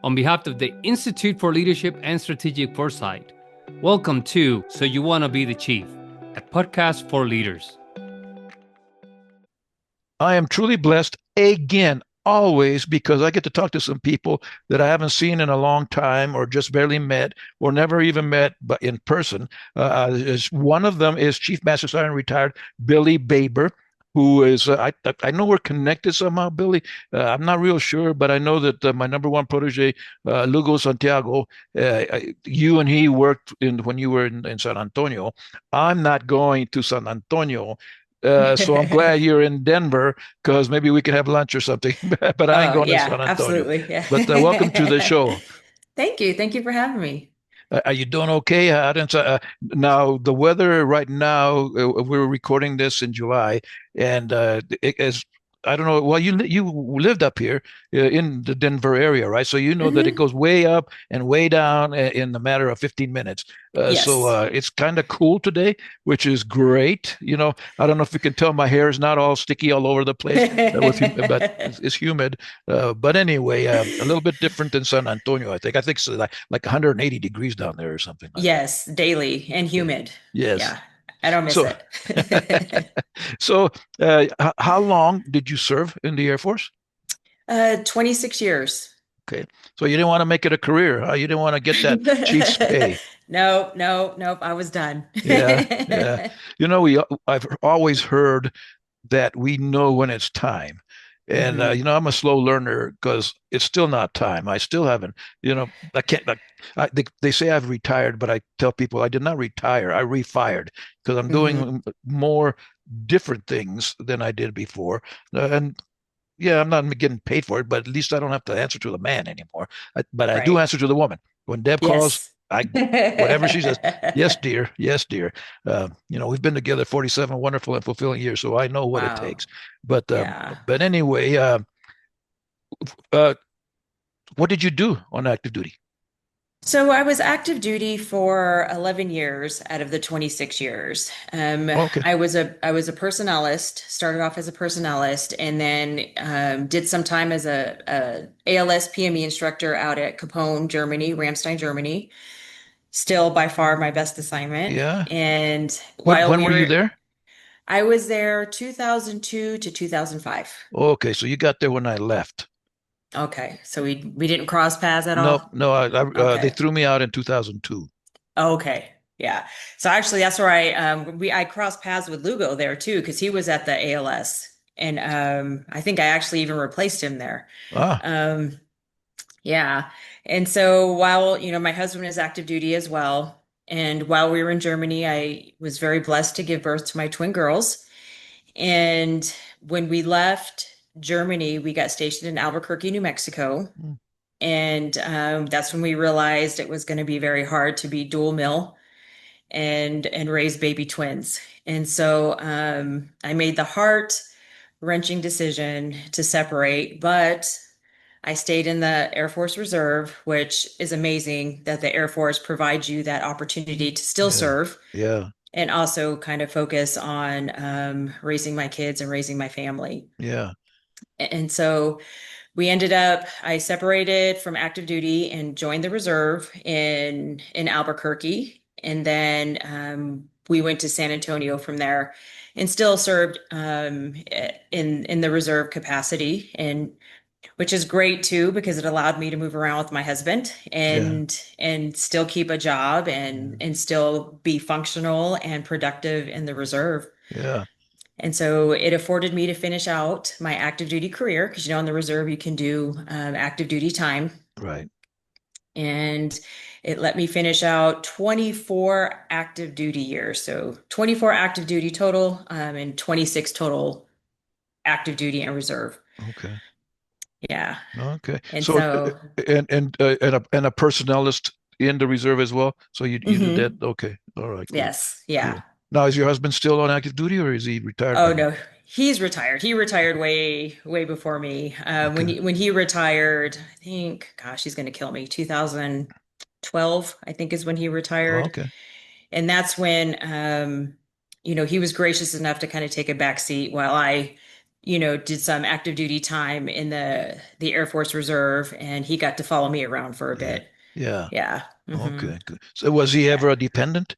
on behalf of the Institute for Leadership and Strategic Foresight. Welcome to So You Want to Be the Chief, a podcast for leaders. I am truly blessed again, always, because I get to talk to some people that I haven't seen in a long time or just barely met or never even met but in person. One of them is Chief Master Sergeant retired Billie Baber, who is, I know we're connected somehow, Billy. I'm not real sure, but I know that my number one protege, Lugo Santiago, you and he worked when you were in San Antonio. I'm not going to San Antonio. So I'm glad you're in Denver because maybe we can have lunch or something. But I ain't Oh, going to yeah, San Antonio. absolutely. But welcome to the Yeah. show. Thank you. Thank you for having me. Are you doing okay? Now the weather right now, we're recording this in July, and it is. I don't know. Well, you lived up here in the Denver area, right? So you know that it Hmm. goes way up and way down in a matter of 15 minutes. So Yes. it's kind of cool today, which is great. I don't know if you can tell my hair is not all sticky all over the place, but it's humid. But anyway, a little bit different than San Antonio, I think. I think it's like 180 degrees down there or something like that. Yes, daily and Yeah. humid. Yes. Yeah, I don't miss So, it. so how long did you serve in the Air Force? 26 years. Okay. So you didn't want to make it a career, huh? You didn't want to get that chief's pay. No, no, nope. I was done. Yeah, yeah. I've always heard that we know when it's time. And Hmm. I'm a slow learner because it's still not time. I still haven't, I can't. They say I've retired, but I tell people I did not retire. I refired because I'm Hmm. doing more different things than I did before. And yeah, I'm not getting paid for it, but at least I don't have to answer to the man anymore. But I do Right. answer to the woman. When Deb calls, Yes. whatever she says, yes, dear, yes, dear. We've been together 47 wonderful and fulfilling years, so I know what it Wow. takes. But um, Yeah. but anyway, uh, what did you do on active duty? So I was active duty for 11 years out of the 26 years. Okay. I was a personnelist, started off as a personnelist, and then did some time as a ALS PME instructor out at Capone, Germany, Ramstein, Germany. Still by far my best assignment. Yeah. And When while when we were you were, there? I was there 2002 to 2005. Okay, so you got there when I left. Okay, so we didn't cross paths at No, all. no, they Okay. threw me out in 2002. Okay. Yeah. So actually that's where I crossed paths with Lugo there too, because he was at the ALS. And I think I actually even replaced him there. Ah, Um yeah. And so while, my husband is active duty as well, and while we were in Germany, I was very blessed to give birth to my twin girls. And when we left Germany, we got stationed in Albuquerque, New Mexico. mm, And that's when we realized it was going to be very hard to be dual mill and raise baby twins. And so I made the heart wrenching decision to separate, but I stayed in the Air Force Reserve, which is amazing that the Air Force provides you that opportunity to still yeah, serve yeah, and also kind of focus on raising my kids and raising my family. yeah. And so I separated from active duty and joined the reserve in Albuquerque. And then we went to San Antonio from there and still served in the reserve capacity, and which is great too because it allowed me to move around with my husband Yeah. and still keep a job and Yeah. and still be functional and productive in the reserve. Yeah. And so it afforded me to finish out my active duty career because, in the reserve, you can do active duty time. Right. And it let me finish out 24 active duty years. So 24 active duty total and 26 total active duty and reserve. Okay. Yeah. Okay. And So so, and a personnelist in the reserve as well. So you did that. mhm, Okay. All right. Cool. yes. Yeah. Cool. Now, is your husband still on active duty or is he retired Oh by now? no, he's retired. He retired way, way before me. When Okay. he retired, I think, gosh, he's going to kill me. 2012, I think, is when he Oh, retired, okay. and that's when he was gracious enough to kind of take a back seat while I did some active duty time in the Air Force Reserve, and he got to follow me around for a Yeah. bit. Yeah. Yeah. Okay, good. So was he Yeah. ever a dependent?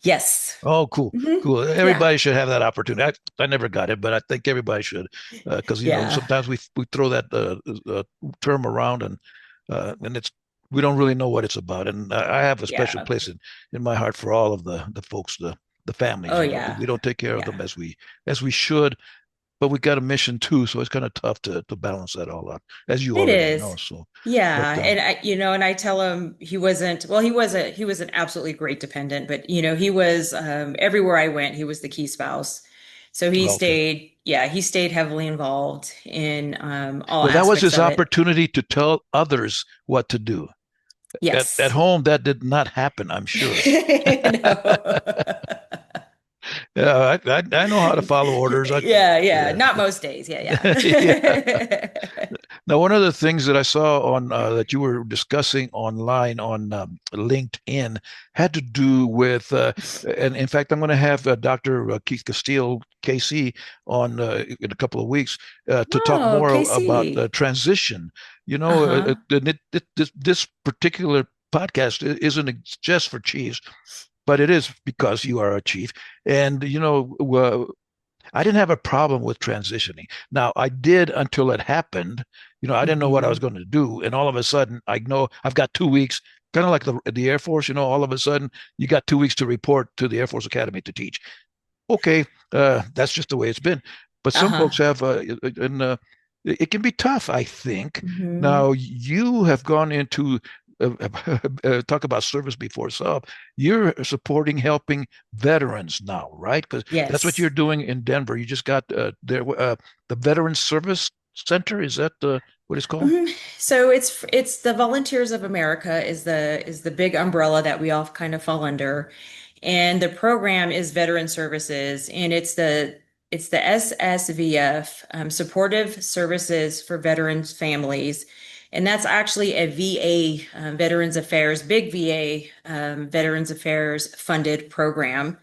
Yes. Oh, cool, hmm cool. Yeah. Everybody should have that opportunity. I never got it, but I think everybody should, because Yeah. sometimes we throw that term around, and it's we don't really know what it's about. And I have a special Yeah. place in my heart for all of the folks, the families. Oh yeah. We don't take care of them Yeah. as we should, but we got a mission too, so it's kind of tough to balance that all out, as you It already know. is. So, but Yeah. And and I tell him he was an absolutely great dependent, but he was everywhere I went, he was the key spouse. So okay. he stayed heavily involved in all Well, that was aspects his of it. opportunity to tell others what to do. At Yes. home, that did not happen, I'm sure. No. Yeah, I know how to follow orders. Yeah, yeah. Yeah, Not most days. Yeah, yeah. yeah. Now, one of the things that I saw on that you were discussing online on LinkedIn had to do with, and in fact, I'm going to have Dr. Keith Castile, KC, on in a couple of weeks to talk Oh, more about KC. transition. Uh-huh. This particular podcast isn't just for chiefs, but it is because you are a chief. And, I didn't have a problem with transitioning. Now, I did until it happened. I didn't know what I was hmm going to do. And all of a sudden, I know I've got 2 weeks, kind of like the Air Force, all of a sudden, you got 2 weeks to report to the Air Force Academy to teach. Okay, that's just the way it's been. But some folks Uh-huh. have, and it can be tough, I think. hmm Now, you have gone into talk about service before self. You're supporting, helping veterans now, right? Because that's what you're Yes. doing in Denver. You just got the Veterans Service Center. Is that what it's called? So it's the Volunteers of America is the big umbrella that we all kind of fall under. And the program is Veteran Services, and it's the SSVF, Supportive Services for Veterans Families. And that's actually a VA, Veterans Affairs, big VA, Veterans Affairs funded program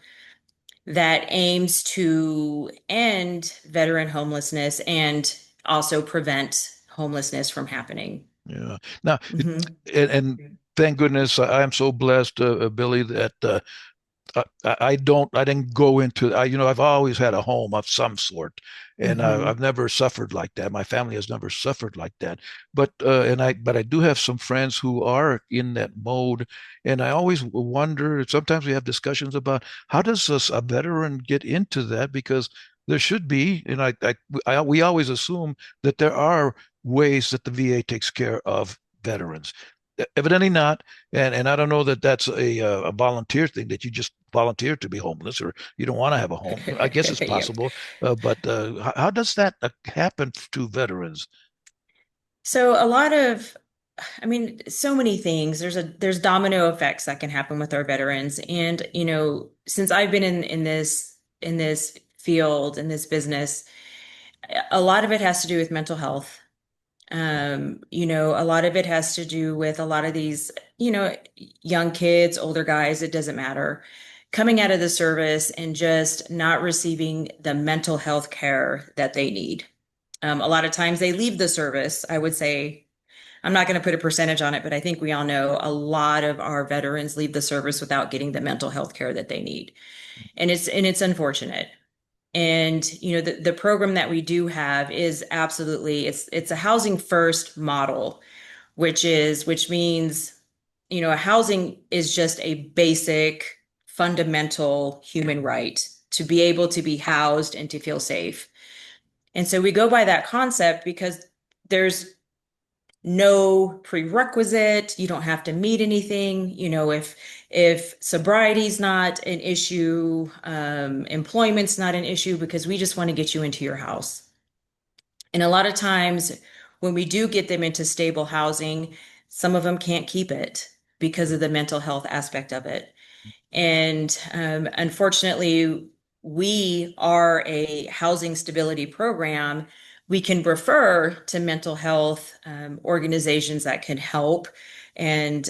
that aims to end veteran homelessness and also prevent homelessness from happening. Yeah. Now, hmm and thank goodness I am so blessed, Billy, that I didn't go into, I've always had a home of some sort, and hmm I've never suffered like that. My family has never suffered like that. But I do have some friends who are in that mode, and I always wonder. Sometimes we have discussions about how does a veteran get into that, because there should be, and we always assume that there are ways that the VA takes care of veterans. Evidently not, and I don't know that that's a volunteer thing, that you just volunteer to be homeless or you don't want to have a home. I guess it's Yep. possible, but how does that happen to veterans? So a lot of, I mean, so many things. There's domino effects that can happen with our veterans. And, since I've been in this field, in this business, a lot of it has to do with mental health. A lot of it has to do with a lot of these, young kids, older guys, it doesn't matter, coming out of the service and just not receiving the mental health care that they need. A lot of times they leave the service. I would say, I'm not going to put a percentage on it, but I think we all know a lot of our veterans leave the service without getting the mental health care that they need. And it's unfortunate. And the program that we do have is absolutely it's a housing first model, which means housing is just a basic fundamental human right to be able to be housed and to feel safe. And so we go by that concept because there's no prerequisite. You don't have to meet anything. If sobriety's not an issue, employment's not an issue, because we just want to get you into your house. And a lot of times when we do get them into stable housing, some of them can't keep it because of the mental health aspect of it. And unfortunately, we are a housing stability program. We can refer to mental health organizations that can help. And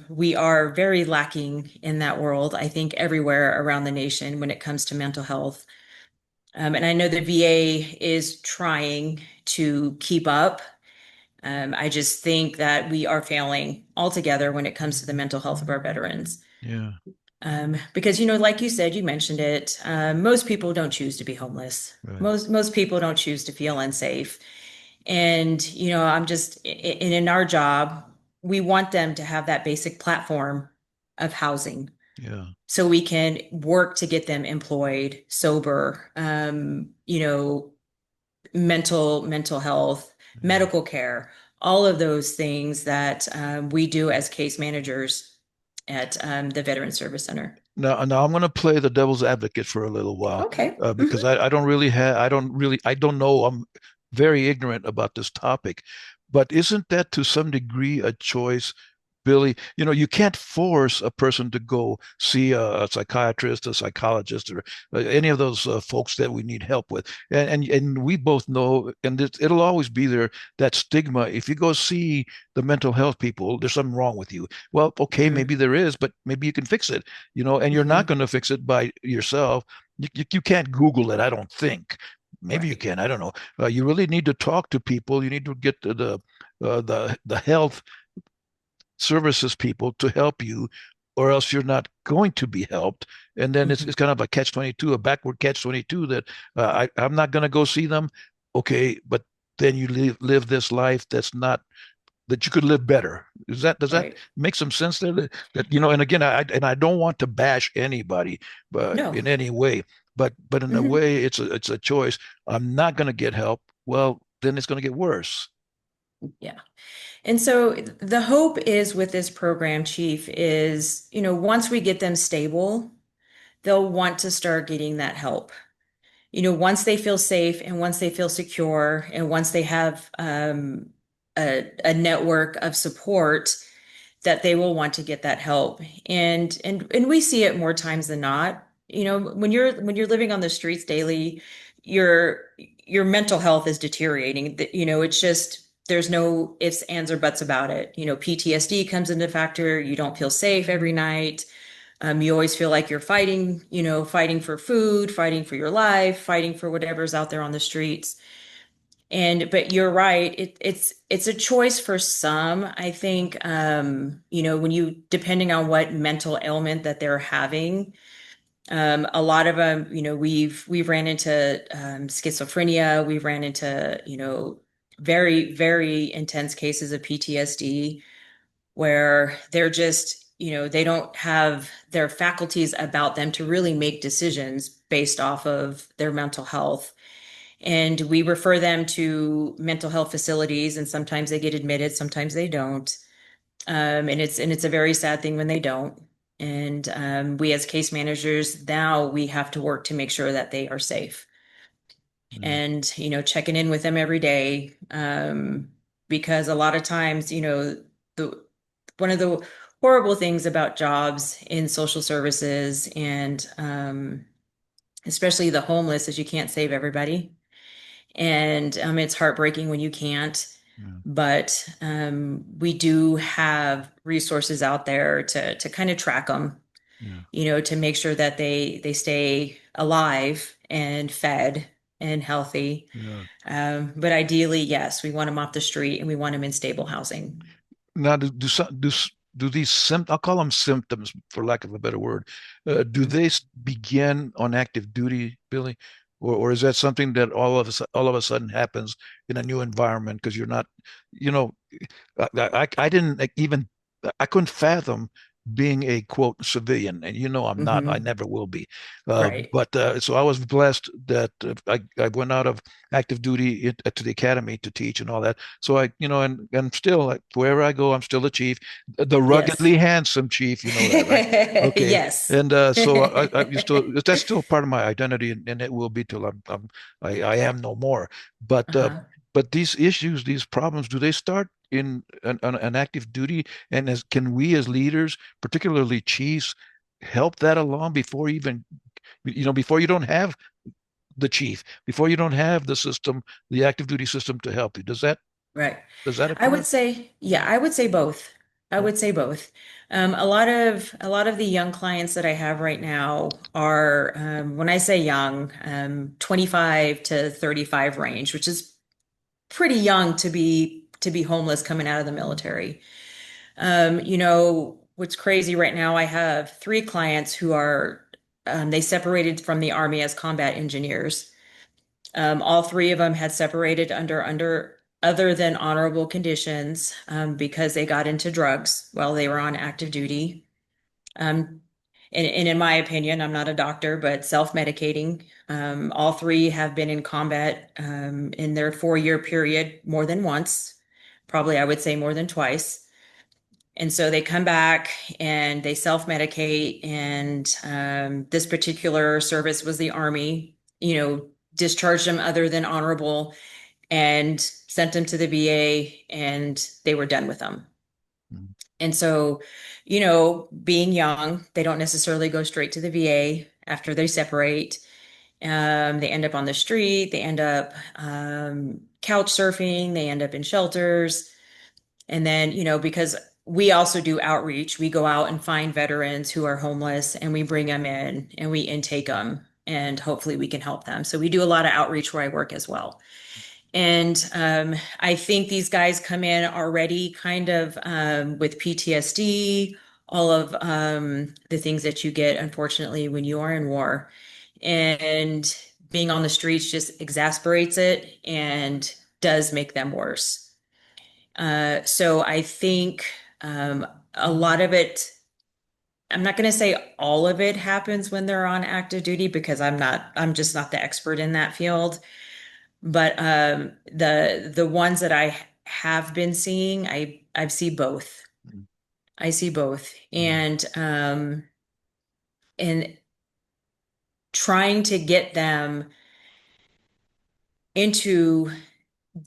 we are very lacking in that world, I think, everywhere around the nation when it comes to mental health. And I know the VA is trying to keep up. I just think that we are failing altogether when it comes to the mental health of our veterans. Yeah, Because, like you said, you mentioned it, most people don't choose to be homeless. right. Most people don't choose to feel unsafe. And, I'm just, in our job, we want them to have that basic platform of housing Yeah, so we can work to get them employed, sober, mental health, yeah. medical care, all of those things that we do as case managers at the Veteran Service Center. Now I'm going to play the devil's advocate for a little while, Okay. because I don't really have, I don't know. I'm very ignorant about this topic, but isn't that to some degree a choice, Billy? You can't force a person to go see a psychiatrist, a psychologist, or any of those folks that we need help with. And we both know, and it'll always be there, that stigma. If you go see the mental health people, there's something wrong with you. Well, okay, Hmm. maybe there is, but maybe you can fix it, and you're not Hmm. going to fix it by yourself. You can't Google it, I don't think. Maybe you Right. can, I don't know. You really need to talk to people. You need to get to the health services people to help you, or else you're not going to be helped. And then it's Hmm. it's kind of a catch 22, a backward catch 22, that I'm not going to go see them. Okay, but then you live this life that's not, that you could live better. Does that Right. make some sense there? And again, I don't want to bash anybody, but No. in any way, but in a Hmm. way, it's a choice. I'm not going to get help. Well, then it's going to get worse. Yeah. And so the hope is with this program, Chief, is, once we get them stable, they'll want to start getting that help. Once they feel safe and once they feel secure and once they have a network of support, that they will want to get that help. And we see it more times than not. When you're living on the streets daily, your your mental health is deteriorating. It's just there's no ifs, ands, or buts about it. PTSD comes into factor. You don't feel safe every night. You always feel like you're fighting, fighting for food, fighting for your life, fighting for whatever's out there on the streets. But you're right, it's a choice for some. I think when you depending on what mental ailment that they're having, a lot of them, we've ran into schizophrenia, we've ran into, very, very intense cases of PTSD where they're just, they don't have their faculties about them to really make decisions based off of their mental health. And we refer them to mental health facilities, and sometimes they get admitted, sometimes they don't. And it's a very sad thing when they don't. And we as case managers now we have to work to make sure that they are safe Yeah, and checking in with them every day, because a lot of times the one of the horrible things about jobs in social services and especially the homeless is you can't save everybody. And it's heartbreaking when you can't. yeah, But we do have resources out there to kind of track them, yeah, to make sure that they stay alive and fed and healthy. yeah. But ideally, yes, we want them off the street and we want them in stable housing. Now, do these I'll call them symptoms for lack of a better word, do they begin on active duty, Billy, or is that something that all of a sudden happens in a new environment because you're not, you know, I didn't even, I couldn't fathom being a quote civilian, and I'm not, I Hmm. never will be. Right. But so I was blessed that I went out of active duty to the academy to teach and all that. So and still, like, wherever I go, I'm still the chief, the Yes. ruggedly handsome chief. You know that, right? Okay. Yes. And so I still, that's still part of my identity, and it will be till I am no more. But uh, Uh-huh. but these issues, these problems, do they start in an active duty? And can we as leaders, particularly chiefs, help that along before even, before you don't have the chief, before you don't have the system, the active duty system to help you? Does that Right. does that I would occur? say, yeah, I would say both. I would say both. A lot of the young clients that I have right now are, when I say young, 25 to 35 range, which is pretty young to be homeless coming out of the military. What's crazy right now, I have three clients who are, they separated from the Army as combat engineers. All three of them had separated under other than honorable conditions, because they got into drugs while they were on active duty. Um, and in my opinion, I'm not a doctor, but self-medicating. All three have been in combat, in their 4-year period more than once, probably I would say more than twice. And so they come back and they self-medicate. And this particular service was the Army, discharged them other than honorable and sent them to the VA, and they were done with them. Mhm. And so, being young, they don't necessarily go straight to the VA after they separate. They end up on the street, they end up couch surfing, they end up in shelters. And then, because we also do outreach, we go out and find veterans who are homeless and we bring them in and we intake them and hopefully we can help them. So we do a lot of outreach where I work as well. And I think these guys come in already kind of with PTSD, all of the things that you get, unfortunately, when you are in war. And being on the streets just exasperates it and does make them worse. So I think a lot of it, I'm not going to say all of it happens when they're on active duty because I'm just not the expert in that field. But the ones that I have been seeing, I see both. Mhm. I see both. Yeah. And trying to get them into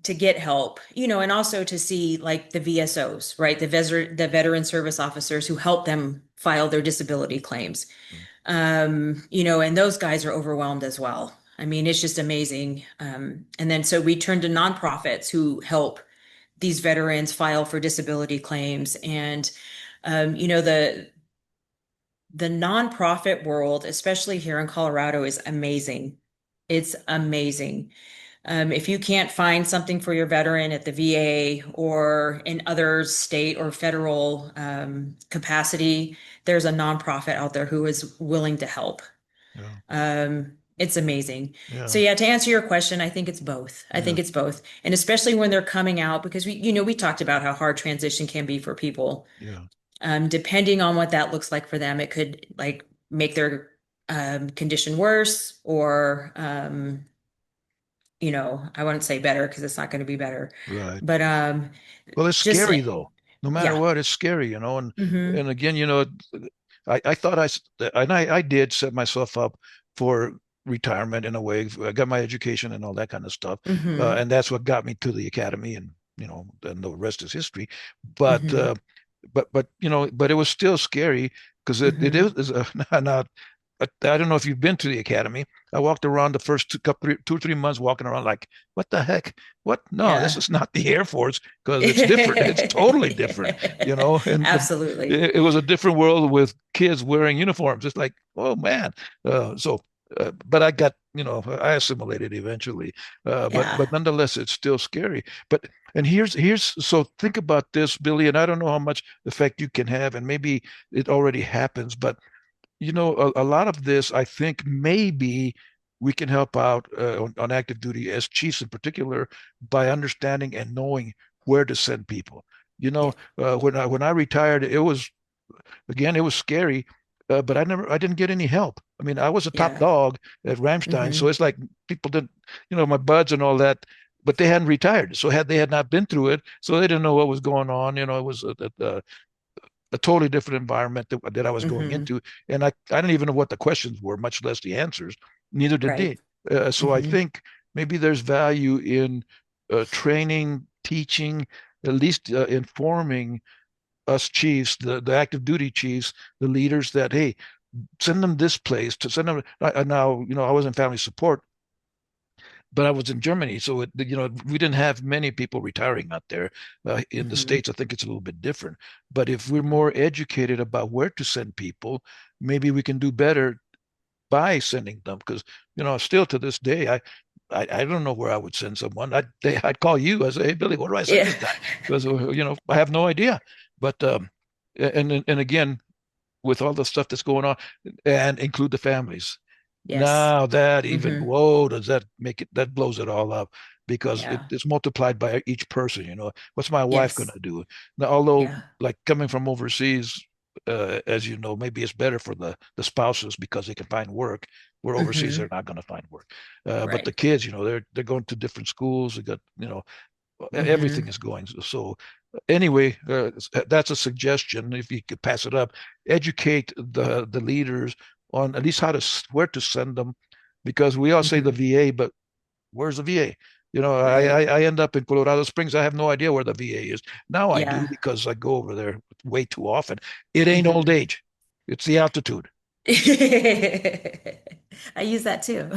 to get help, and also to see like the VSOs, right? The veteran service officers who help them file their disability claims. And those guys are overwhelmed as well. I mean, it's just amazing. And then so we turn to nonprofits who help these veterans file for disability claims. And the nonprofit world, especially here in Colorado, is amazing. It's amazing. If you can't find something for your veteran at the VA or in other state or federal capacity, there's a nonprofit out there who is willing to help. Yeah. It's amazing. So Yeah. yeah, to answer your question, I think it's both. I Yeah. think it's both. And especially when they're coming out, because we talked about how hard transition can be for people. Yeah. Depending on what that looks like for them, it could like make their condition worse or I wouldn't say better because it's not going to be better. Right. But Well, it's just scary though. No matter yeah. what, it's scary, Hmm. And again, I thought I did set myself up for retirement in a way. I got my education and all that kind of stuff, Hmm. and that's what got me to the academy, and and the rest is history. But Hmm. but it was still scary because it Hmm. is now. I don't know if you've been to the academy. I walked around the first 2, 3 months, walking around like, what the heck? What? No, this Yeah. is not the Air Force because it's different. It's totally different, and Absolutely. it was a different world with kids wearing uniforms. It's like, oh man. But I got, I assimilated eventually. But Yeah. nonetheless, it's still scary. And so think about this, Billy, and I don't know how much effect you can have, and maybe it already happens, but a lot of this, I think maybe we can help out on active duty as chiefs in particular by understanding and knowing where to send people. Yeah. When I retired, it was scary, but I didn't get any help. I mean, I was a top Yeah. dog at Ramstein, so Hmm. it's like people didn't, my buds and all that, but they hadn't retired, so they had not been through it, so they didn't know what was going on. It was a totally different environment that I was going Hmm. into. And I didn't even know what the questions were, much less the answers. Neither did Right. they. So I Hmm. think maybe there's value in training, teaching, at least informing us chiefs, the active duty chiefs, the leaders that, hey, send them this place to send them. Now, I was in family support, but I was in Germany, so we didn't have many people retiring out there. In the Hmm. States, I think it's a little bit different. But if we're more educated about where to send people, maybe we can do better by sending them. Because still to this day, I don't know where I would send someone. I'd call you. I say, hey Billy, where do I send Yeah. this guy? Because I have no idea. But and again, with all the stuff that's going on, and include the families. Yes. Now that even, Hmm. whoa, does that make it, that blows it all up because Yeah. it's multiplied by each person, What's my wife going Yes. to do? Now, although Yeah. like coming from overseas, as you know, maybe it's better for the spouses because they can find work. Where overseas, they're Hmm. not going to find work. But the Right. kids, they're going to different schools. They got, everything Hmm. is going. So anyway, that's a suggestion. If you could pass it up, educate the leaders on at least where to send them, because we all say the Hmm. VA, but where's the VA? Right. I end up in Colorado Springs. I have no idea where the VA is. Now I do Yeah. because I go over there way too often. It ain't old Hmm. age. It's the altitude. I use that too.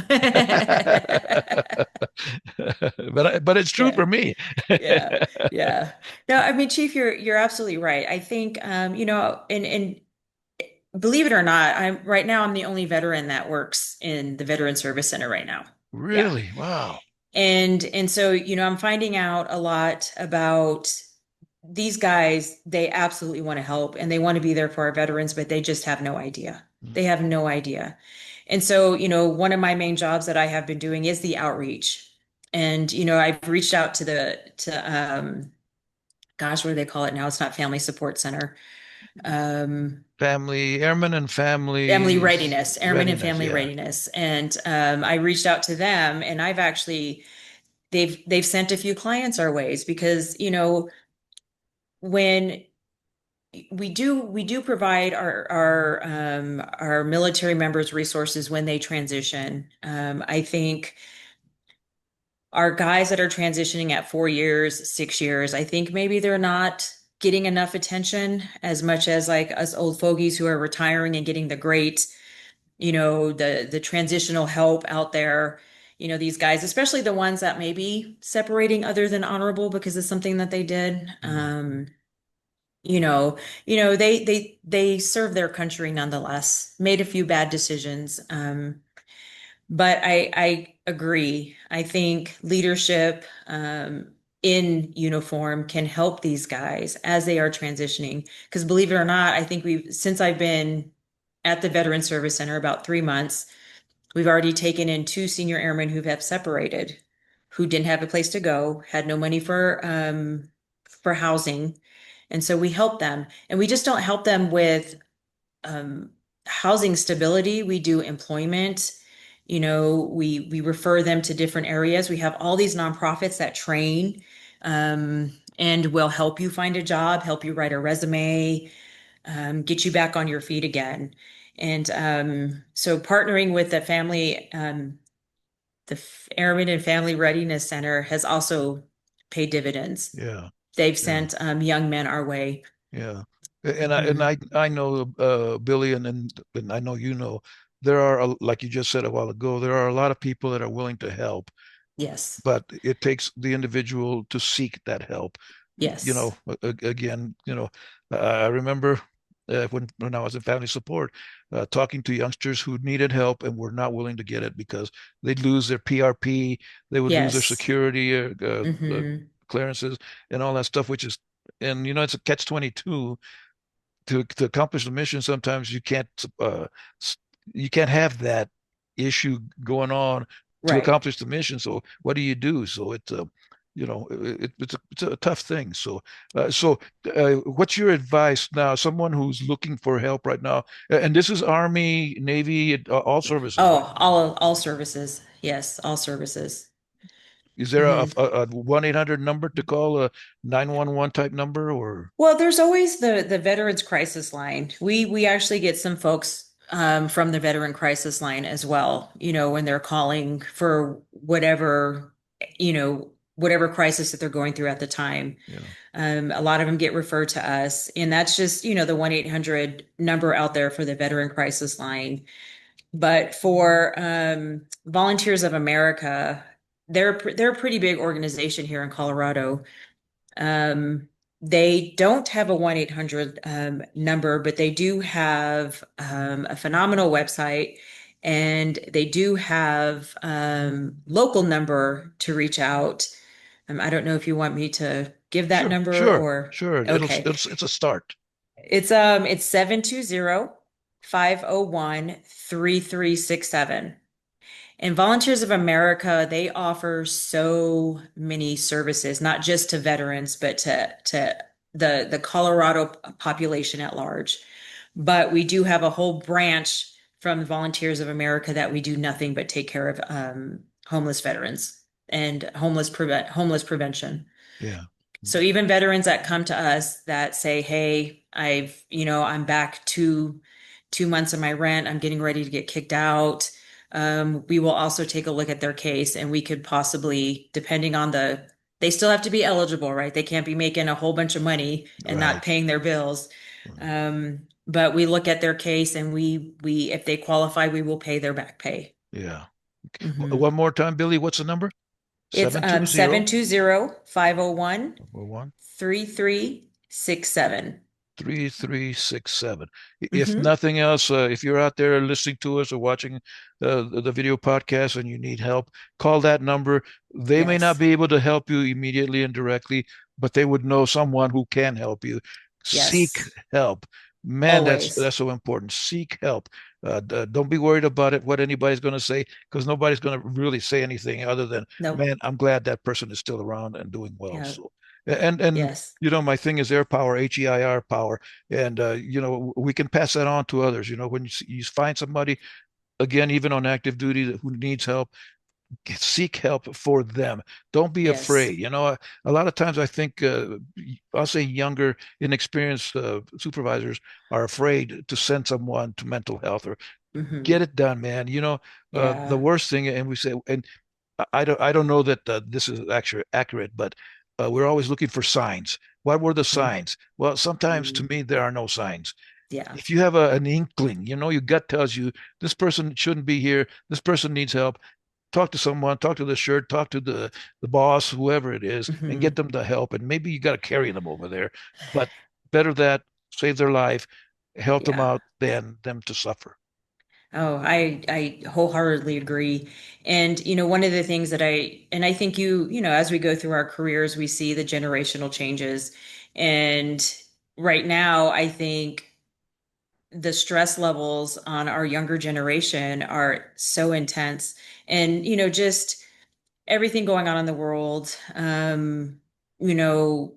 But it's true Yeah. for me. Yeah. Yeah. No, I mean, Chief, you're absolutely right. I think and believe it or not, I'm the only veteran that works in the Veteran Service Center right now. Yeah. Really? Wow. And so, I'm finding out a lot about these guys. They absolutely want to help and they want to be there for our veterans, but they just have no idea. They have no idea. And so, one of my main jobs that I have been doing is the outreach. And, I've reached out to gosh, what do they call it now? It's not Family Support Center. Um, Family, airmen and Family families Readiness, Airmen and readiness. Family Yeah. Readiness. And I reached out to them and I've actually they've sent a few clients our ways because when we do provide our military members resources when they transition. I think our guys that are transitioning at 4 years, 6 years, I think maybe they're not getting enough attention as much as like us old fogies who are retiring and getting the great, the transitional help out there. These guys, especially the ones that may be separating other than honorable because of something that they did. Mm. They serve their country nonetheless, made a few bad decisions. But I agree. I think leadership in uniform can help these guys as they are transitioning. Because believe it or not, I think since I've been at the Veteran Service Center about 3 months, we've already taken in two senior airmen who have separated, who didn't have a place to go, had no money for housing. And so we help them. And we just don't help them with um, housing stability. We do employment. We refer them to different areas. We have all these nonprofits that train and will help you find a job, help you write a resume, get you back on your feet again. And so partnering with the Airmen and Family Readiness Center has also paid dividends. Yeah. They've Yeah. sent young men our way. Yeah. And I know, Billy, and I know there are like you just said a while ago, there are a lot of people that are willing to help, Yes. but it takes the individual to seek that help. Yes. Again, I remember when I was in family support, talking to youngsters who needed help and were not willing to get it because they'd lose their PRP, they would lose their Yes. security Hmm. clearances and all that stuff, and it's a catch-22 to accomplish the mission. Sometimes uh, you can't have that issue going on to Right. accomplish the mission. So what do you do? So it's a tough thing. What's your advice now? Someone who's looking for help right now, and this is Army, Navy, all services, right? Oh, all services. Yes, all services. Is there Hmm. a 1-800 number to call, a 911 type number, or? Well, there's always the Veterans Crisis Line. We actually get some folks from the Veteran Crisis Line as well, when they're calling for whatever crisis that they're going through at the time. Yeah. A lot of them get referred to us, and that's just, the 1-800 number out there for the Veteran Crisis Line. But for Volunteers of America, they're a pretty big organization here in Colorado. Um, they don't have a 1-800 number, but they do have a phenomenal website, and they do have local number to reach out. I don't know if you want me to give that Sure, number sure, or sure. okay. It's a start. It's 720-501-3367. And Volunteers of America, they offer so many services, not just to veterans, but to the Colorado population at large. But we do have a whole branch from Volunteers of America that we do nothing but take care of homeless veterans and homeless prevention. Yeah. So even veterans that come to us that say, "Hey, I'm back two months of my rent. I'm getting ready to get kicked out." We will also take a look at their case, and we could possibly, depending on they still have to be eligible, right? They can't be making a whole bunch of money and not Right. paying their bills. Right. But we look at their case, and if they qualify, we will pay their back pay. Yeah. Mhm. One more time, Billy, what's the number? It's 720 720-501 3367. 3367. If Mm-hmm. nothing else, if you're out there listening to us or watching the video podcast and you need help, call that number. They may not Yes. be able to help you immediately and directly, but they would know someone who can help you. Seek Yes. help. Man, Always. that's so important. Seek help. Don't be worried about it, what anybody's going to say, because nobody's going to really say anything other than, Nope. man, I'm glad that person is still around and doing well. Yeah. So, and Yes. my thing is air power, HEIR power. And, we can pass that on to others. When you find somebody, again, even on active duty who needs help, seek help for them. Don't be Yes. afraid. A lot of times I think, I'll say younger, inexperienced supervisors are afraid to send someone to mental health or Mm-hmm. get it done, man. The Yeah. worst thing, and we say, and I don't know that this is actually accurate, but we're always looking for signs. What were the signs? Well, sometimes to Mm-hmm. me there are no signs. Yeah. If you have an inkling, your gut tells you this person shouldn't be here, this person needs help. Talk to someone, talk to the shirt, talk to the boss, whoever it is, and get Mm-hmm. them the help. And maybe you got to carry them over there, but better that save their life, help them Yeah. out than them to suffer. Oh, I wholeheartedly agree. And one of the things that I think as we go through our careers, we see the generational changes. And right now, I think the stress levels on our younger generation are so intense. And just everything going on in the world, you know,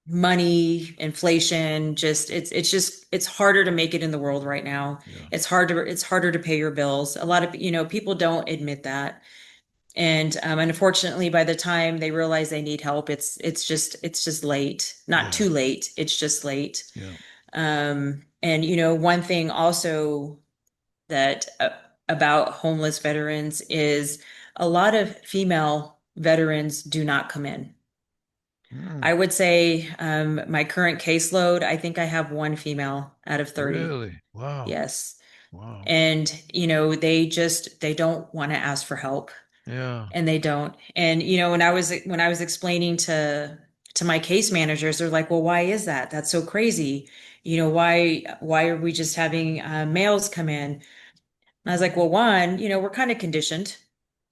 money, inflation, just it's harder to make it in the world right now. Yeah, It's harder to pay your bills. A lot of people don't admit that. And unfortunately, by the time they realize they need help, it's just late. Not yeah, too late. It's just late. yeah. And one thing also that about homeless veterans is a lot of female veterans do not come in. Mm, I would say my current caseload, I think I have one female out of 30. really? Wow. Yes. Wow. And they don't want to ask for help, Yeah. and they don't. And when I was explaining to my case managers, they're like, "Well, why is that? That's so crazy. Why are we just having males come in?" And I was like, "Well, one, we're kind of conditioned.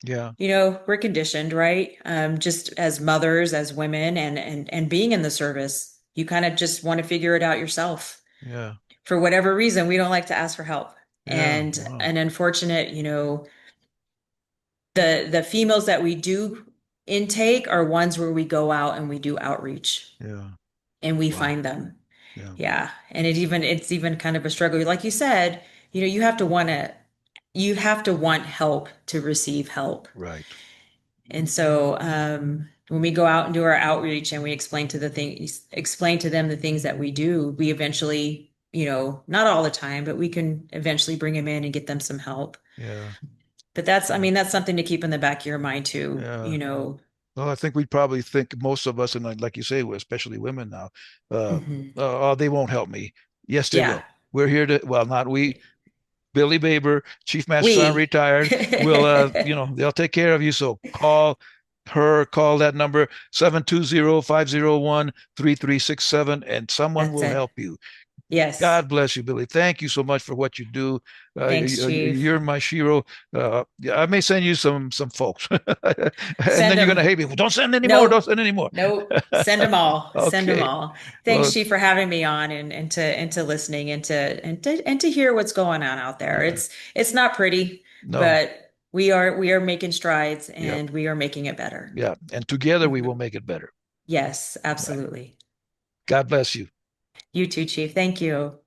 Yeah. We're conditioned, right? Just as mothers, as women, and being in the service, you kind of just want to figure it out yourself. Yeah. For whatever reason, we don't like to ask for help. Yeah. And Wow. an unfortunate, the females that we do intake are ones where we go out and we do outreach Yeah. and we Wow. find them. Yeah. Yeah. And it's even kind of a struggle. Like you said, you have to want help to receive help. Right. And so when we go out and do our outreach and we explain to them the things that we do, we eventually, not all the time, but we can eventually bring them in and get them some help. Yeah. But that's, I Yeah. mean, that's something to keep in the back of your mind too, Yeah. Well, I think we'd probably think most of us, and like you say, especially women now, uh, Mhm. oh, they won't help me. Yes, they Yeah. will. We're here to, well, not we, Billie Baber, Chief Master Sergeant We. retired, will, they'll take care of you. So call her, call that number 720-501-3367, and someone That's will it. help you. Yes. God bless you, Billie. Thank you so much for what you do. Thanks, Chief. You're my shiro. I may send you some folks, and Send then you're gonna them. hate me. Well, don't send any more. Don't Nope. send any more. Nope. Send them all. Send them Okay. all. Thanks, Well, Chief, for having me on and to listening and to hear what's going on out there. yeah. It's not pretty, No. but we are making strides Yeah. and we are making it better. Yeah. And together we will Mhm. make it better. Yes, Right. absolutely. God bless you. You too, Chief. Thank you.